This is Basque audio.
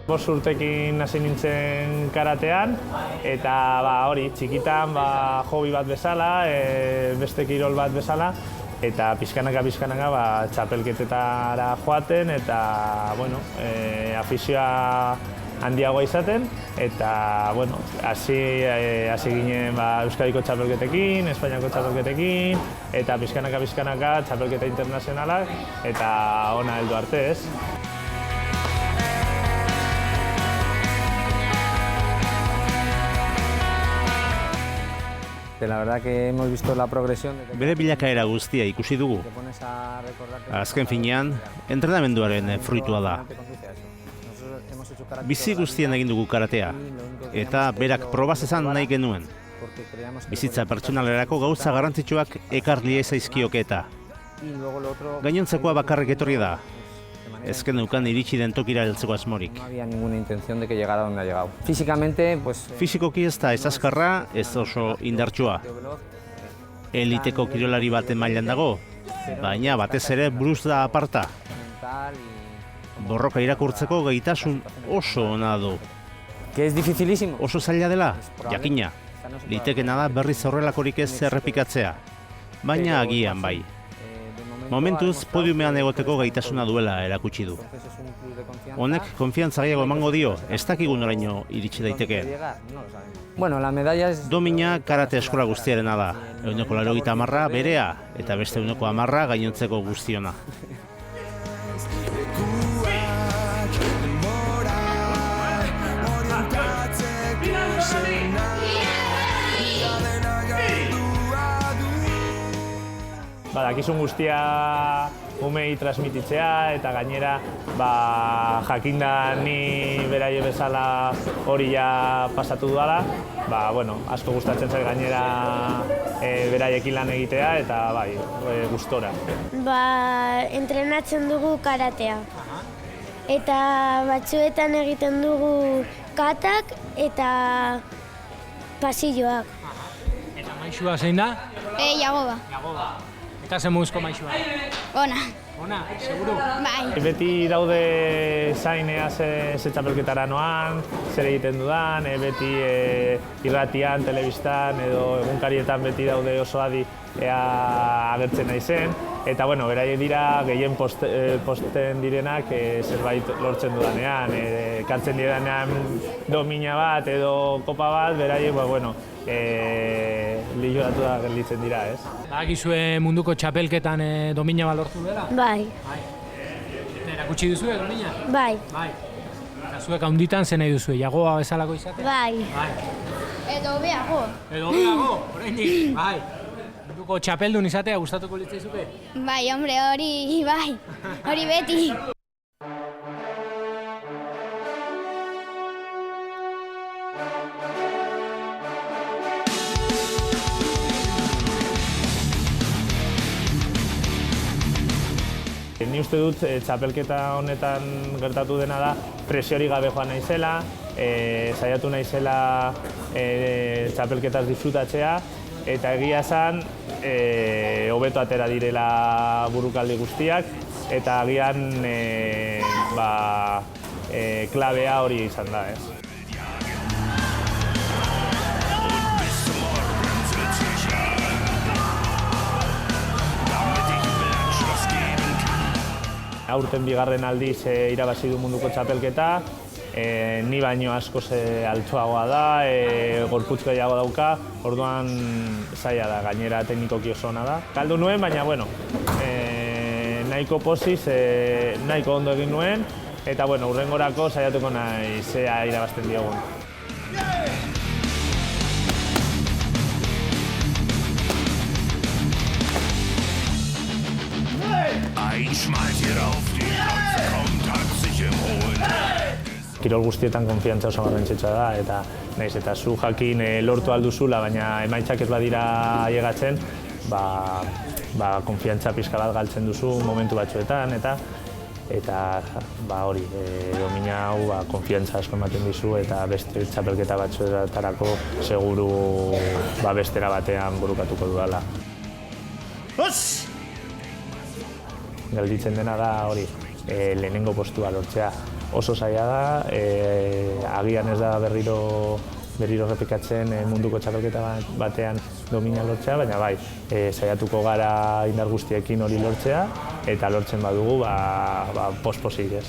5 urtekin hasi nintzen karatean, eta hori, txikitan hobi bat bezala, beste kirol bat bezala, eta pixkanaka txapelketetara joaten, eta afizioa handiagoa izaten, eta hasi ginen Euskadiko txapelketekin, Espainiako txapelketekin, eta pixkanaka txapelketa internazionalak, eta ona heldu arte, ez? La verdad que hemos visto la progresión. Bere bilakaera guztia ikusi dugu. Azken finean, entrenamenduaren fruitua da. Bizi guztien egin dugu karatea, eta berak probaz esan nahi genuen. Bizitza pertsonalerako gauza garrantzitsuak ekarlia zaizkioke eta. Gainontzekoa bakarrik etorri da. Ezken neukan iritsi den tokira heltzeko asmorik. No había ninguna intención de que llegara donde ha llegado. Físicamente, pues... Fisikoki ez da ez azkarra, ez oso indartsua. Eliteko kirolari baten mailan dago, baina batez ere buruz da aparta. Borroka irakurtzeko gaitasun oso ona du. Que es dificilísimo. Oso zaila dela, jakina. Litekena da berriz horrelakorik ez errepikatzea, baina agian bai. Momentuz, podiumean egoteko gaitasuna duela erakutsi du. Honek konfiantza gehiago emango dio, ez dakigu noraino iritsi daiteke. Domina karate eskola guztiarena da. 80% berea, eta beste 10% gainontzeko guztiona. Dakizun guztia umei transmititzea, eta gainera jakinda ni beraie bezala hori ja pasatu dudala, asko gustatzen zait gainera beraiekin lan egitea, eta gustora. Entrenatzen dugu karatea, eta batzuetan egiten dugu katak eta pasilloak. Eta maixua zein da? Jagoba. Eta zen muguzko maixua? Ona. Ona, seguru? Bai. Beti daude zainea ze txapelketara noan, zer egiten dudan, beti irratian, telebistan edo egunkarietan beti daude oso adi agertzen naizen. Eta beraiek dira gehien posten direnak zerbait lortzen dudanean. Kartzen direnean domina bat edo kopa bat, beraiek liluratu da gelditzen dira, ez? Badakizue munduko txapelketan domina bat lortu dela? Bai. Erakutsi duzue domina? Bai. Eta zuek handitan zen nahi duzue, jagoa bezalako izatea? Bai. Edo beago. Edo beago, oraindik? Bai. Munduko txapeldun izatea gustatuko litzaizuke? Bai, hombre, hori beti. Ni uste dut txapelketa honetan gertatu dena da presiorik gabe joan naizela, saiatu naizela txapelketaz disfrutatzea, eta egia esan hobeto atera direla burukaldi guztiak, eta agian klabea hori izan da, ez? Aurten bigarren aldiz irabazi du munduko txapelketa, ni baino askoz altxoagoa da, gorputz gehiago dauka, orduan zaila da, gainera teknikoki oso ona da. Galdu nuen, baina nahiko poziz, nahiko ondo egin nuen, eta hurrengorako saiatuko naiz irabazten diogun. Kirol guztietan konfiantza oso garrantzitsua da, eta nahiz eta zu jakin lortu alduzula, baina emaitzak ez badira ailegatzen, konfiantza pixka bat galtzen duzu momentu batzuetan, eta domina hau konfiantza asko ematen dizu, eta beste txapelketa batzuetarako seguru bestera batean burukatuko dudala. Gelditzen dena da hori, lehenengo postua lortzea. oso zaila da, agian ez da berriro errepikatzen munduko txapelketa batean domina lortzea, baina bai, saiatuko gara indar guztiekin hori lortzea, eta lortzen badugu, poz-pozik ez.